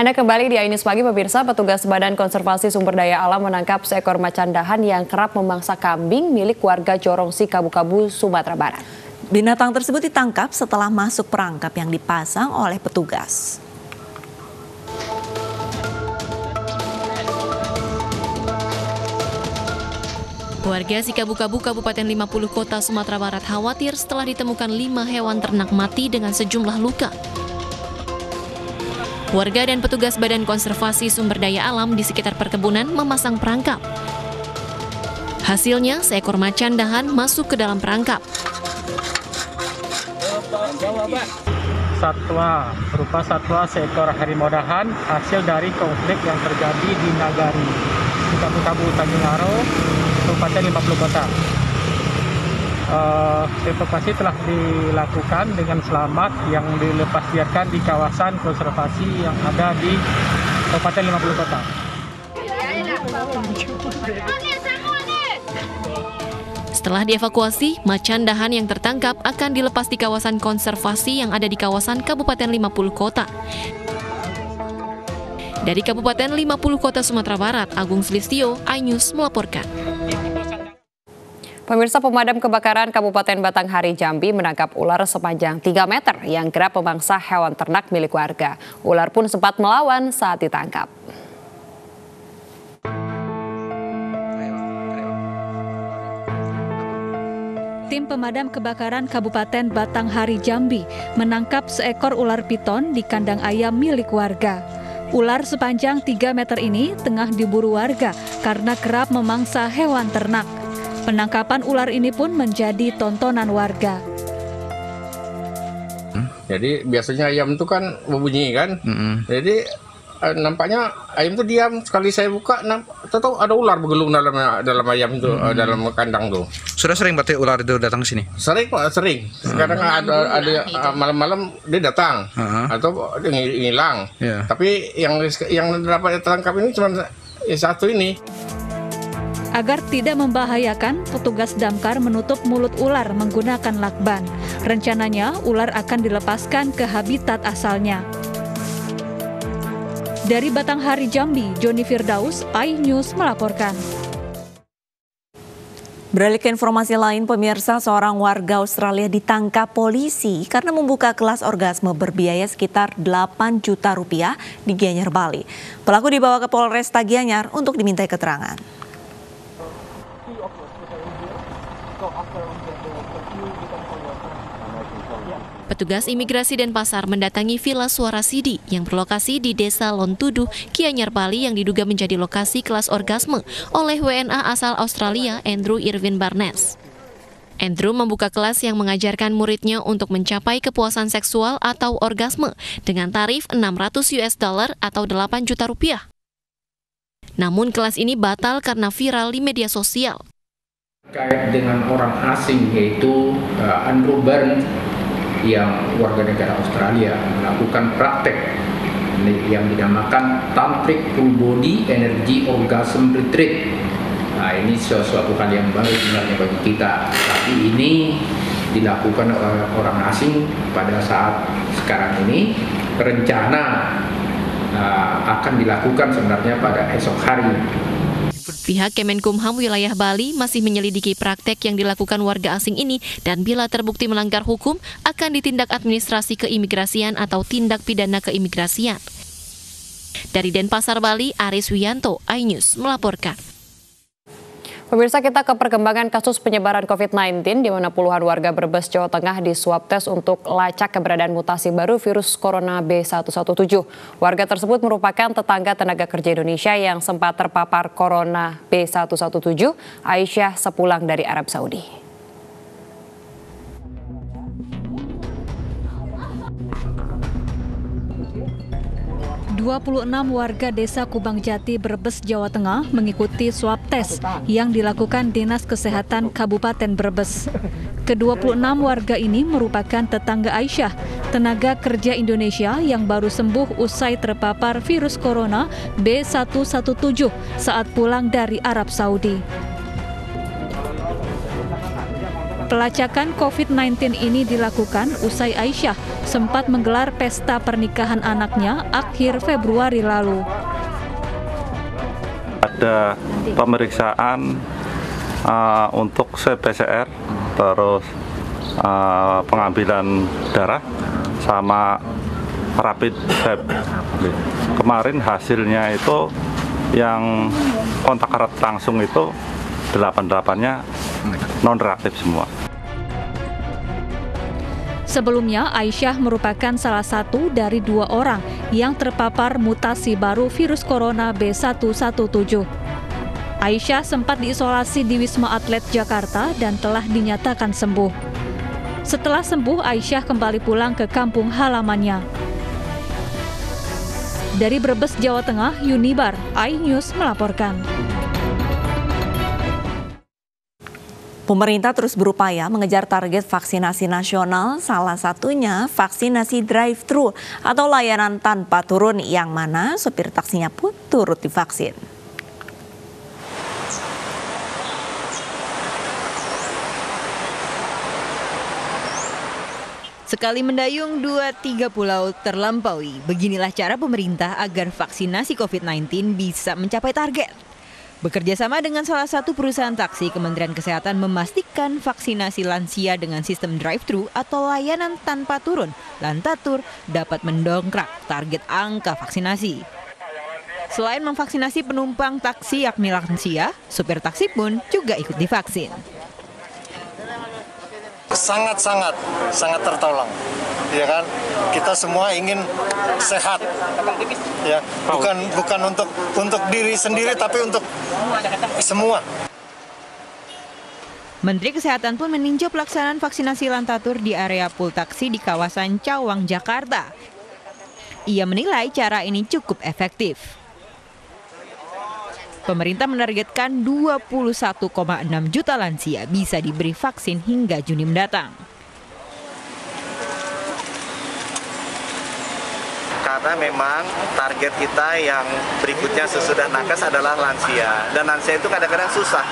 Anda kembali di Ainus Pagi, pemirsa. Petugas Badan Konservasi Sumber Daya Alam menangkap seekor macan dahan yang kerap memangsa kambing milik warga Jorongsi, Kabu-Kabu, Sumatera Barat. Binatang tersebut ditangkap setelah masuk perangkap yang dipasang oleh petugas. Warga Sikabu-Kabu, Kabupaten 50 Kota, Sumatera Barat khawatir setelah ditemukan 5 hewan ternak mati dengan sejumlah luka. Warga dan petugas Badan Konservasi Sumber Daya Alam di sekitar perkebunan memasang perangkap. Hasilnya, seekor macan dahan masuk ke dalam perangkap. Satwa berupa satwa seekor harimau dahan hasil dari konflik yang terjadi di Nagari, Kabu-Kabu Tanjung Aro, Kabupaten 50 Kota. Evakuasi telah dilakukan dengan selamat yang dilepasliarkan di kawasan konservasi yang ada di Kabupaten 50 Kota. Setelah dievakuasi, macan dahan yang tertangkap akan dilepas di kawasan konservasi yang ada di kawasan Kabupaten 50 Kota. Dari Kabupaten 50 Kota Sumatera Barat, Agung Sulistyo, Ainus melaporkan. Pemirsa, pemadam kebakaran Kabupaten Batanghari, Jambi menangkap ular sepanjang 3 meter yang kerap memangsa hewan ternak milik warga. Ular pun sempat melawan saat ditangkap. Tim pemadam kebakaran Kabupaten Batanghari, Jambi menangkap seekor ular piton di kandang ayam milik warga. Ular sepanjang 3 meter ini tengah diburu warga karena kerap memangsa hewan ternak. Penangkapan ular ini pun menjadi tontonan warga. Jadi biasanya ayam itu kan berbunyi kan, jadi nampaknya ayam itu diam. Sekali saya buka, tahu ada ular bergelung dalam ayam itu, dalam kandang tuh. Sudah sering berarti ular itu datang ke sini? Sering Pak, sering. Sekarang ada malam-malam dia datang atau dia ngilang. Yeah. Tapi yang dapat tertangkap ini cuma satu ini. Agar tidak membahayakan, petugas damkar menutup mulut ular menggunakan lakban. Rencananya, ular akan dilepaskan ke habitat asalnya. Dari Batanghari, Jambi, Joni Firdaus, iNews melaporkan. Beralih ke informasi lain, pemirsa, seorang warga Australia ditangkap polisi karena membuka kelas orgasme berbiaya sekitar 8 juta rupiah di Gianyar, Bali. Pelaku dibawa ke Polresta Gianyar untuk dimintai keterangan. Petugas Imigrasi Denpasar mendatangi Villa Suara Sidi yang berlokasi di Desa Lontuduh, Gianyar, Bali yang diduga menjadi lokasi kelas orgasme oleh WNA asal Australia Andrew Irvin Barnes. Andrew membuka kelas yang mengajarkan muridnya untuk mencapai kepuasan seksual atau orgasme dengan tarif $600 atau 8 juta rupiah. Namun kelas ini batal karena viral di media sosial. Terkait dengan orang asing yaitu Andrew Barnes yang warga negara Australia melakukan praktek yang dinamakan Tantric Full Body Energy Orgasm Retreat. Nah, ini sesuatu hal yang baru sebenarnya bagi kita, tapi ini dilakukan oleh orang asing pada saat sekarang ini. Rencana akan dilakukan sebenarnya pada esok hari. Pihak Kemenkumham wilayah Bali masih menyelidiki praktek yang dilakukan warga asing ini dan bila terbukti melanggar hukum akan ditindak administrasi keimigrasian atau tindak pidana keimigrasian. Dari Denpasar, Bali, Aris Wiyanto, iNews melaporkan. Pemirsa, kita ke perkembangan kasus penyebaran COVID-19 di mana puluhan warga Brebes, Jawa Tengah di swab tes untuk lacak keberadaan mutasi baru virus corona B117. Warga tersebut merupakan tetangga tenaga kerja Indonesia yang sempat terpapar corona B117, Aisyah, sepulang dari Arab Saudi. 26 warga desa Kubangjati, Brebes, Jawa Tengah mengikuti swab tes yang dilakukan Dinas Kesehatan Kabupaten Brebes. Ke-26 warga ini merupakan tetangga Aisyah, tenaga kerja Indonesia yang baru sembuh usai terpapar virus corona B117 saat pulang dari Arab Saudi. Pelacakan COVID-19 ini dilakukan usai Aisyah sempat menggelar pesta pernikahan anaknya akhir Februari lalu. Ada pemeriksaan untuk swab PCR, terus pengambilan darah, sama rapid swab. Kemarin hasilnya itu yang kontak erat langsung itu 88-nya non-reaktif semua. Sebelumnya, Aisyah merupakan salah satu dari 2 orang yang terpapar mutasi baru virus corona B117. Aisyah sempat diisolasi di Wisma Atlet Jakarta dan telah dinyatakan sembuh. Setelah sembuh, Aisyah kembali pulang ke kampung halamannya. Dari Brebes, Jawa Tengah, Yunibar, iNews melaporkan. Pemerintah terus berupaya mengejar target vaksinasi nasional, salah satunya vaksinasi drive-thru atau layanan tanpa turun, yang mana sopir taksinya pun turut divaksin. Sekali mendayung 2-3 pulau terlampaui, beginilah cara pemerintah agar vaksinasi COVID-19 bisa mencapai target. Bekerja sama dengan salah satu perusahaan taksi, Kementerian Kesehatan memastikan vaksinasi lansia dengan sistem drive-thru atau layanan tanpa turun, Lantatur, dapat mendongkrak target angka vaksinasi. Selain memvaksinasi penumpang taksi yakni lansia, supir taksi pun juga ikut divaksin. Sangat tertolong, ya kan? Kita semua ingin sehat, ya. Bukan untuk diri sendiri, tapi untuk semua. Menteri Kesehatan pun meninjau pelaksanaan vaksinasi Lantatur di area pool taksi di kawasan Cawang, Jakarta. Ia menilai cara ini cukup efektif. Pemerintah menargetkan 21,6 juta lansia bisa diberi vaksin hingga Juni mendatang. Karena memang target kita yang berikutnya sesudah nakes adalah lansia. Dan lansia itu kadang-kadang susah.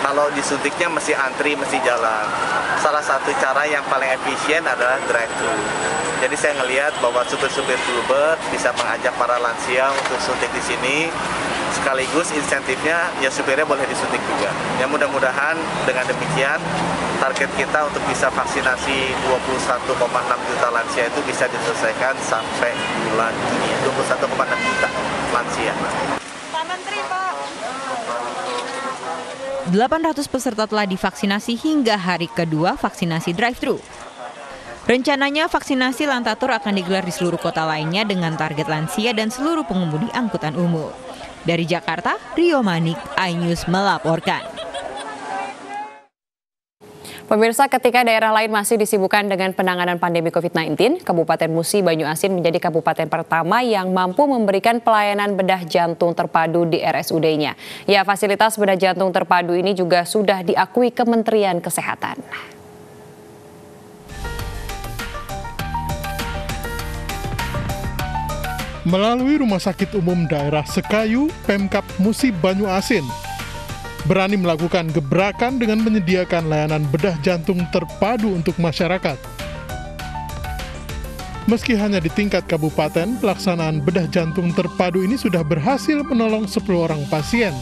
Kalau disuntiknya mesti antri, mesti jalan. Salah satu cara yang paling efisien adalah drive-thru. Jadi saya ngelihat bahwa supir-supir Bluebird bisa mengajak para lansia untuk suntik di sini. Sekaligus insentifnya ya supirnya boleh disuntik juga. Ya mudah-mudahan dengan demikian target kita untuk bisa vaksinasi 21,6 juta lansia itu bisa diselesaikan sampai bulan Juni. 21,6 juta lansia. Pak Menteri, Pak. 800 peserta telah divaksinasi hingga hari kedua vaksinasi drive-thru. Rencananya vaksinasi Lantatur akan digelar di seluruh kota lainnya dengan target lansia dan seluruh pengemudi angkutan umum. Dari Jakarta, Rio Manik, iNews melaporkan. Pemirsa, ketika daerah lain masih disibukkan dengan penanganan pandemi COVID-19, Kabupaten Musi Banyuasin menjadi kabupaten pertama yang mampu memberikan pelayanan bedah jantung terpadu di RSUD-nya. Ya, fasilitas bedah jantung terpadu ini juga sudah diakui Kementerian Kesehatan. Melalui Rumah Sakit Umum Daerah Sekayu, Pemkab Musi Banyuasin berani melakukan gebrakan dengan menyediakan layanan bedah jantung terpadu untuk masyarakat. Meski hanya di tingkat kabupaten, pelaksanaan bedah jantung terpadu ini sudah berhasil menolong 10 orang pasien.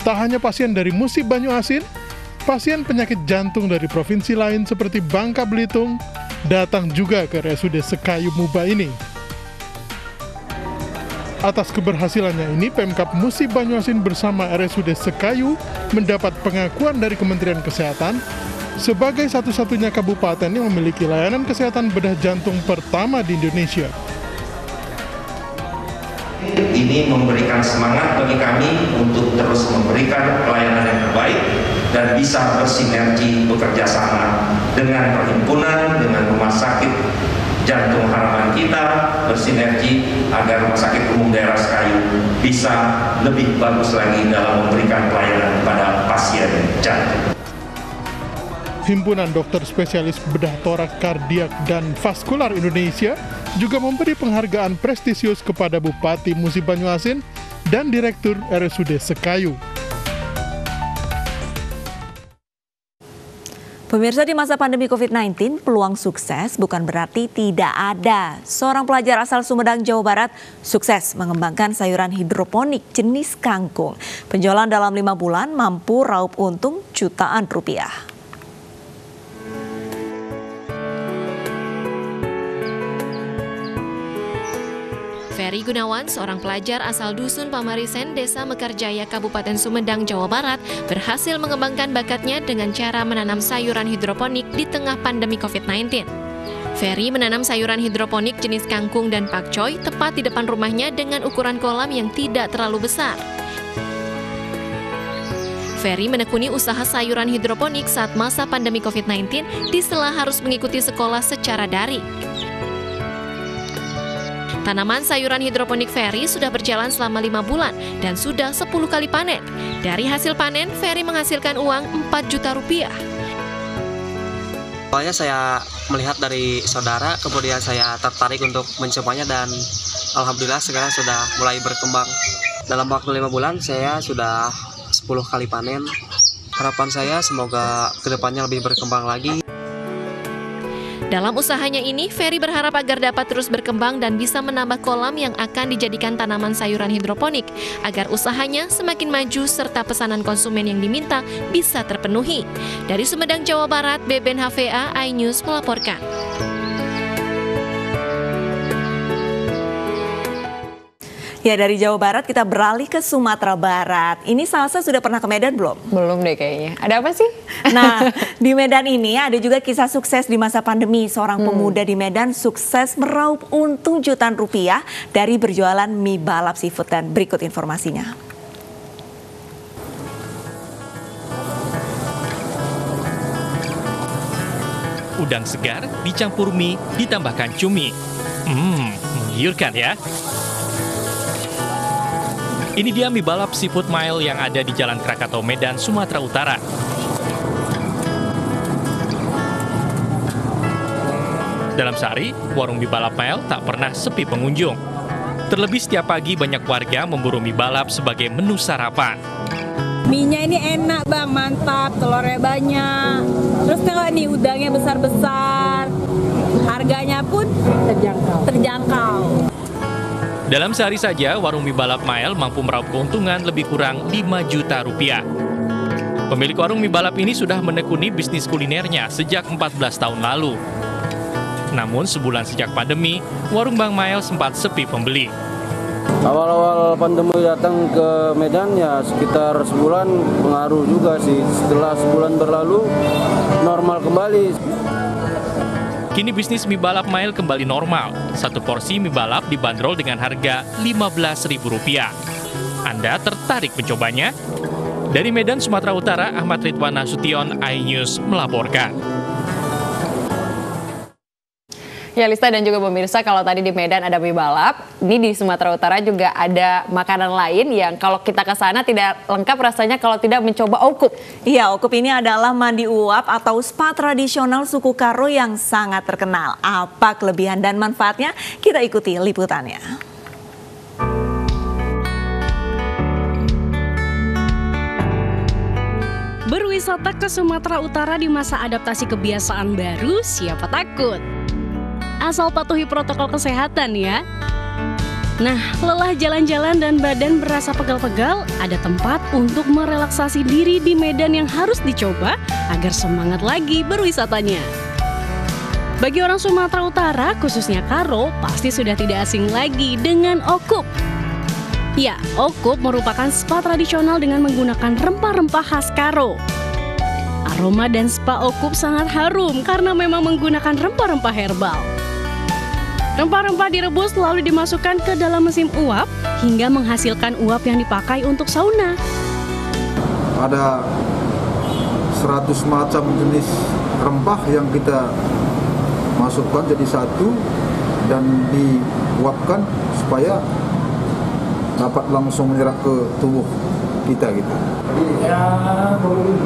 Tak hanya pasien dari Musi Banyuasin, pasien penyakit jantung dari provinsi lain seperti Bangka Belitung datang juga ke RSUD Sekayu Muba ini. Atas keberhasilannya ini, Pemkab Musi Banyuasin bersama RSUD Sekayu mendapat pengakuan dari Kementerian Kesehatan sebagai satu-satunya kabupaten yang memiliki layanan kesehatan bedah jantung pertama di Indonesia. Ini memberikan semangat bagi kami untuk terus memberikan pelayanan yang terbaik dan bisa bersinergi bekerja sama dengan perhimpunan, dengan rumah sakit jantung harapan kita, bersinergi agar Rumah Sakit Umum Daerah Sekayu bisa lebih bagus lagi dalam memberikan pelayanan kepada pasien jantung. Himpunan Dokter Spesialis Bedah Torak, Kardiak, dan Vaskular Indonesia juga memberi penghargaan prestisius kepada Bupati Musi Banyuasin dan Direktur RSUD Sekayu. Pemirsa, di masa pandemi COVID-19, peluang sukses bukan berarti tidak ada. Seorang pelajar asal Sumedang, Jawa Barat, sukses mengembangkan sayuran hidroponik jenis kangkung. Penjualan dalam 5 bulan mampu raup untung jutaan rupiah. Ferry Gunawan, seorang pelajar asal Dusun Pamarisen, Desa Mekarjaya, Kabupaten Sumedang, Jawa Barat, berhasil mengembangkan bakatnya dengan cara menanam sayuran hidroponik di tengah pandemi COVID-19. Ferry menanam sayuran hidroponik jenis kangkung dan pakcoy tepat di depan rumahnya dengan ukuran kolam yang tidak terlalu besar. Ferry menekuni usaha sayuran hidroponik saat masa pandemi COVID-19 di sela harus mengikuti sekolah secara daring. Tanaman sayuran hidroponik Ferry sudah berjalan selama 5 bulan dan sudah 10 kali panen. Dari hasil panen, Ferry menghasilkan uang 4 juta rupiah. Awalnya saya melihat dari saudara, kemudian saya tertarik untuk mencobanya dan alhamdulillah sekarang sudah mulai berkembang. Dalam waktu 5 bulan saya sudah 10 kali panen. Harapan saya semoga kedepannya lebih berkembang lagi. Dalam usahanya ini, Ferry berharap agar dapat terus berkembang dan bisa menambah kolam yang akan dijadikan tanaman sayuran hidroponik, agar usahanya semakin maju serta pesanan konsumen yang diminta bisa terpenuhi. Dari Sumedang, Jawa Barat, Beben HVA, iNews melaporkan. Ya, dari Jawa Barat kita beralih ke Sumatera Barat. Ini Salsa sudah pernah ke Medan belum? Belum deh kayaknya. Ada apa sih? Nah, di Medan ini ada juga kisah sukses di masa pandemi. Seorang pemuda di Medan sukses meraup untung jutaan rupiah dari berjualan mie balap seafood. Dan berikut informasinya. Udang segar dicampur mie ditambahkan cumi. Menggiurkan ya. Ini dia mie balap seafood mile yang ada di Jalan Krakatau, Medan, Sumatera Utara. Dalam sehari, warung mie balap mile tak pernah sepi pengunjung. Terlebih setiap pagi banyak warga memburu mie balap sebagai menu sarapan. Mie-nya ini enak bang, mantap, telurnya banyak. Terus kalau nih udangnya besar-besar, harganya pun terjangkau. Dalam sehari saja, warung mie balap mile mampu meraup keuntungan lebih kurang 5 juta rupiah. Pemilik warung mie balap ini sudah menekuni bisnis kulinernya sejak 14 tahun lalu. Namun sebulan sejak pandemi, warung Bang Mile sempat sepi pembeli. Awal-awal pandemi datang ke Medan ya sekitar sebulan pengaruh juga sih. Setelah sebulan berlalu, normal kembali. Kini bisnis mie balap mile kembali normal. Satu porsi mie balap dibanderol dengan harga Rp15.000. Anda tertarik mencobanya? Dari Medan, Sumatera Utara, Ahmad Ridwan Nasution, iNews melaporkan. Ya, Lista dan juga pemirsa, kalau tadi di Medan ada mie balap, ini di Sumatera Utara juga ada makanan lain yang kalau kita ke sana tidak lengkap rasanya kalau tidak mencoba okup. Iya, okup ini adalah mandi uap atau spa tradisional suku Karo yang sangat terkenal. Apa kelebihan dan manfaatnya? Kita ikuti liputannya. Berwisata ke Sumatera Utara di masa adaptasi kebiasaan baru, siapa takut? Asal patuhi protokol kesehatan ya. Nah, lelah jalan-jalan dan badan berasa pegal-pegal, ada tempat untuk merelaksasi diri di Medan yang harus dicoba agar semangat lagi berwisatanya. Bagi orang Sumatera Utara, khususnya Karo, pasti sudah tidak asing lagi dengan okup. Ya, okup merupakan spa tradisional dengan menggunakan rempah-rempah khas Karo. Aroma dan spa okup sangat harum karena memang menggunakan rempah-rempah herbal. Rempah-rempah direbus lalu dimasukkan ke dalam mesin uap hingga menghasilkan uap yang dipakai untuk sauna. Ada 100 macam jenis rempah yang kita masukkan jadi satu dan diuapkan supaya dapat langsung menyerap ke tubuh kita gitu. Ya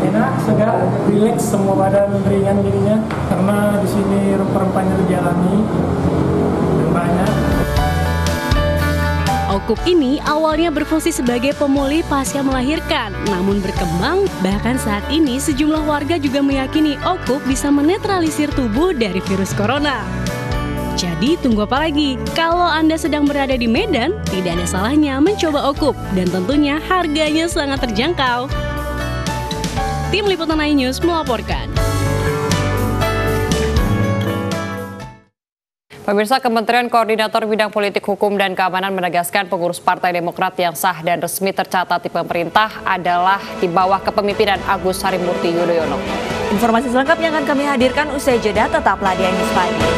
enak, segar, rileks, semua badan ringan jadinya karena di sini rempah-rempahnya lebih alami dan banyak. Okup ini awalnya berfungsi sebagai pemulih pasca melahirkan, namun berkembang, bahkan saat ini sejumlah warga juga meyakini Okup bisa menetralisir tubuh dari virus corona. Jadi tunggu apa lagi? Kalau Anda sedang berada di Medan, tidak ada salahnya mencoba Okup, dan tentunya harganya sangat terjangkau. Tim Liputan iNews melaporkan. Pemirsa, Kementerian Koordinator Bidang Politik, Hukum, dan Keamanan menegaskan pengurus Partai Demokrat yang sah dan resmi tercatat di pemerintah adalah di bawah kepemimpinan Agus Harimurti Yudhoyono. Informasi selengkapnya akan kami hadirkan usai jeda, tetaplah di iNews Pagi.